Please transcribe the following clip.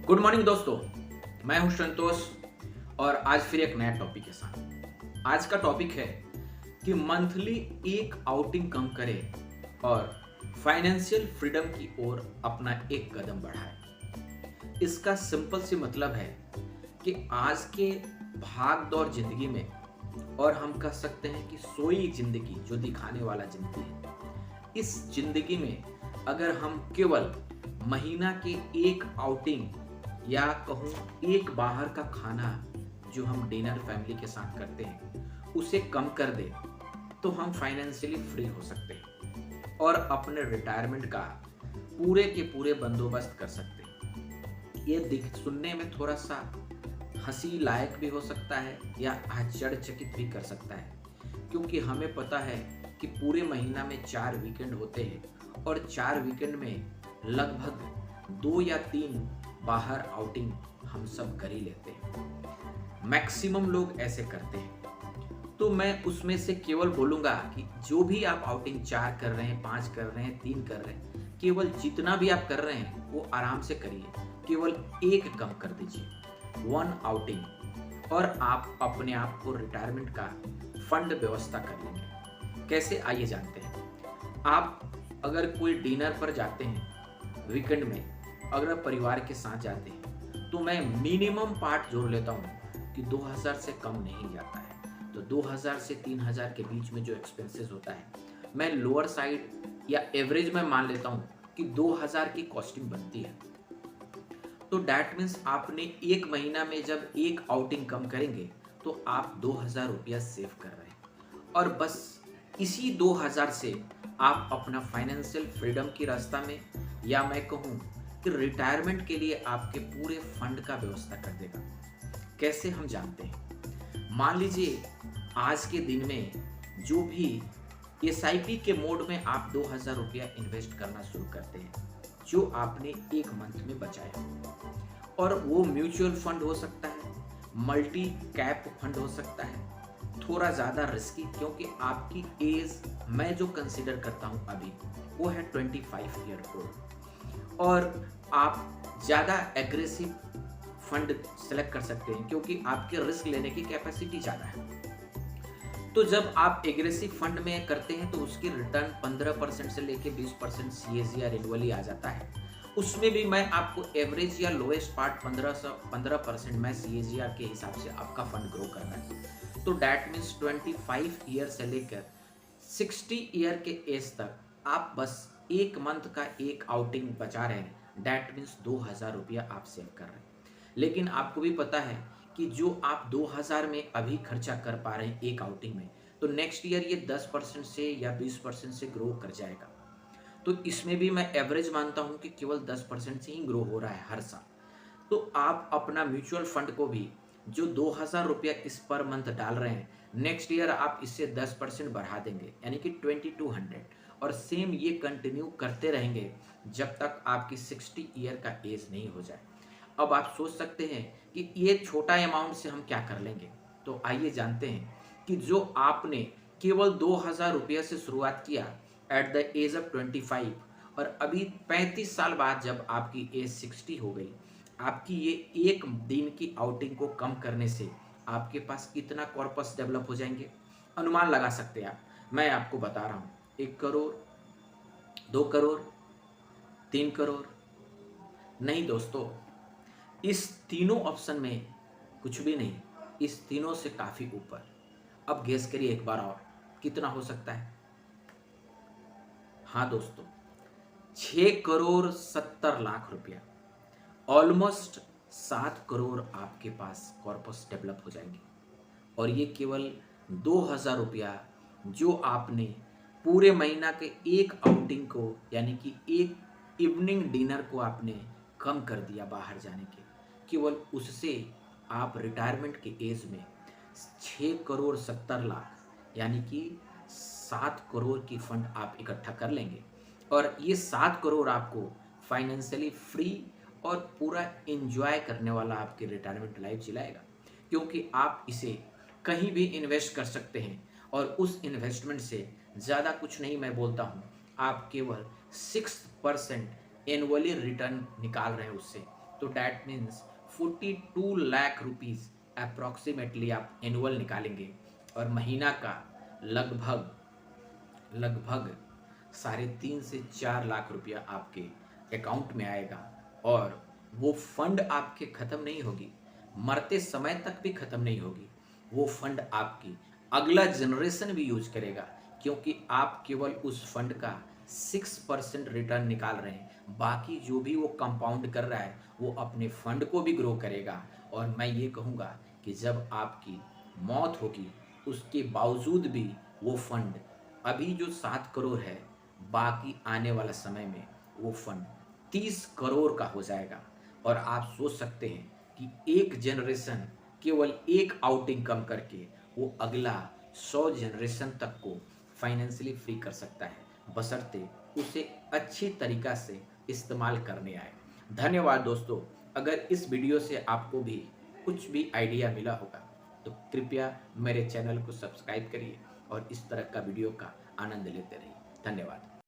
Good morning दोस्तों, मैं हूं संतोष और आज फिर एक नया टॉपिक के साथ। आज का टॉपिक है कि मंथली एक आउटिंग कम करें और फाइनेंशियल फ्रीडम की ओर अपना एक कदम बढ़ाएं। इसका सिंपल सी मतलब है कि आज के भाग दौड़ जिंदगी में, और हम कह सकते हैं कि सोई जिंदगी जो दिखाने वाला जिंदगी है, इस जिंदगी में अगर हम केवल महीना के एक आउटिंग या कहूँ एक बाहर का खाना जो हम डिनर फैमिली के साथ करते हैं उसे कम कर दे तो हम फाइनेंशियली फ्री हो सकते हैं और अपने रिटायरमेंट का पूरे के पूरे बंदोबस्त कर सकते हैं। ये सुनने में थोड़ा सा हंसी लायक भी हो सकता है या आश्चर्यचकित भी कर सकता है, क्योंकि हमें पता है कि पूरे महीना में 4 वीकेंड होते हैं और 4 वीकेंड में लगभग 2 या 3 बाहर आउटिंग हम सब कर ही लेते हैं। मैक्सिमम लोग ऐसे करते हैं। तो मैं उसमें से केवल बोलूँगा कि जो भी आप आउटिंग 4 कर रहे हैं, 5 कर रहे हैं, 3 कर रहे हैं, केवल जितना भी आप कर रहे हैं वो आराम से करिए। केवल एक कम कर दीजिए, 1 आउटिंग, और आप अपने आप को रिटायरमेंट का फंड व्यवस्था कर लेंगे। कैसे, आइए जानते हैं। आप अगर कोई डिनर पर जाते हैं वीकेंड में, अगर परिवार के साथ जाते हैं, तो मैं मिनिमम पार्ट जोड़ लेता हूँ कि 2000 से कम नहीं जाता है। तो 2000 से 3000 के बीच में जो एक्सपेंसेस होता है, मैं लोअर साइड या एवरेज में मान लेता हूँ कि 2000 की कॉस्टिंग बनती है। तो डैट मीन्स आपने एक महीना में जब एक आउटिंग कम करेंगे तो आप 2000 रुपया सेव कर रहे हैं, और बस इसी 2000 से आप अपना फाइनेंशियल फ्रीडम की रास्ता में, या मैं कहूँ कि रिटायरमेंट के लिए आपके पूरे फंड का व्यवस्था कर देगा। कैसे, हम जानते हैं। मान लीजिए आज के दिन में जो भी एसआईपी के मोड में आप 2000 रुपया इन्वेस्ट करना शुरू करते हैं, जो आपने एक मंथ में बचाया, और वो म्यूचुअल फंड हो सकता है, मल्टी कैप फंड हो सकता है, थोड़ा ज़्यादा रिस्की, क्योंकि आपकी एज मैं जो कंसिडर करता हूँ अभी वो है 25 ईयर ओल्ड, और आप ज़्यादा एग्रेसिव फंड सेलेक्ट कर सकते हैं क्योंकि आपके रिस्क लेने की कैपेसिटी ज़्यादा है। तो जब आप एग्रेसिव फंड में करते हैं तो उसकी रिटर्न 15% से लेके 20% CAGR एनुअली आ जाता है। उसमें भी मैं आपको एवरेज या लोएस्ट पार्ट 15% मैं CAGR के हिसाब से आपका फंड ग्रो कर रहा है। तो डैट मीन्स 25 ईयर से लेकर 60 ईयर के एज तक आप बस एक मंथ का एक आउटिंग बचा रहे हैं। डैट मीन्स 2000 रुपया आप सेव कर रहे हैं। लेकिन आपको भी पता है कि जो आप 2000 में अभी खर्चा कर पा रहे हैं एक आउटिंग में, तो नेक्स्ट ईयर ये 10% से या 20% से ग्रो कर जाएगा। तो इसमें भी मैं एवरेज मानता हूं कि केवल 10% से ही ग्रो हो रहा है हर साल। तो आप अपना म्यूचुअल फंड को भी जो 2000 रुपया इस पर मंथ डाल रहे हैं, नेक्स्ट ईयर आप इससे 10% बढ़ा देंगे, यानी कि 2200, और सेम ये कंटिन्यू करते रहेंगे जब तक आपकी 60 ईयर का एज नहीं हो जाए। अब आप सोच सकते हैं कि ये छोटा अमाउंट से हम क्या कर लेंगे। तो आइए जानते हैं कि जो आपने केवल 2000 रुपये से शुरुआत किया एट द एज ऑफ 25, और अभी 35 साल बाद जब आपकी एज 60 हो गई, आपकी ये एक दिन की आउटिंग को कम करने से आपके पास कितना कॉर्पस डेवलप हो जाएंगे, अनुमान लगा सकते हैं आप। मैं आपको बता रहा हूँ, 1 करोड़, 2 करोड़, 3 करोड़। नहीं दोस्तों, इस तीनों ऑप्शन में कुछ भी नहीं, इस तीनों से काफ़ी ऊपर। अब गेस करिए एक बार और, कितना हो सकता है। हाँ दोस्तों, 6 करोड़ 70 लाख रुपया, ऑलमोस्ट 7 करोड़ आपके पास कॉर्पस डेवलप हो जाएंगे। और ये केवल 2000 रुपया जो आपने पूरे महीना के एक आउटिंग को, यानी कि एक इवनिंग डिनर को आपने कम कर दिया बाहर जाने के, केवल उससे आप रिटायरमेंट के एज में 6 करोड़ 70 लाख यानी कि 7 करोड़ की फंड आप इकट्ठा कर लेंगे, और ये 7 करोड़ आपको फाइनेंशियली फ्री और पूरा एंजॉय करने वाला आपकी रिटायरमेंट लाइफ जिलाएगा, क्योंकि आप इसे कहीं भी इन्वेस्ट कर सकते हैं, और उस इन्वेस्टमेंट से ज़्यादा कुछ नहीं मैं बोलता हूँ, आप केवल 6% एनुअली रिटर्न निकाल रहे हैं उससे, तो that means 42 lakh rupees approximately आप एनुअल निकालेंगे और महीना का लगभग लगभग 3.5 से 4 लाख रुपया आपके अकाउंट में आएगा। और वो फंड आपके ख़त्म नहीं होगी, मरते समय तक भी ख़त्म नहीं होगी। वो फंड आपकी अगला जनरेशन भी यूज करेगा, क्योंकि आप केवल उस फंड का 6% रिटर्न निकाल रहे हैं। बाकी जो भी वो कंपाउंड कर रहा है वो अपने फंड को भी ग्रो करेगा। और मैं ये कहूँगा कि जब आपकी मौत होगी उसके बावजूद भी वो फंड, अभी जो 7 करोड़ है, बाकी आने वाला समय में वो फंड 30 करोड़ का हो जाएगा। और आप सोच सकते हैं कि एक जनरेशन केवल एक आउट इनकम करके वो अगला 100 जनरेशन तक को फाइनेंशियली फ्री कर सकता है, बशर्ते उसे अच्छी तरीक़ा से इस्तेमाल करने आए। धन्यवाद दोस्तों। अगर इस वीडियो से आपको भी कुछ भी आइडिया मिला होगा तो कृपया मेरे चैनल को सब्सक्राइब करिए और इस तरह का वीडियो का आनंद लेते रहिए। धन्यवाद।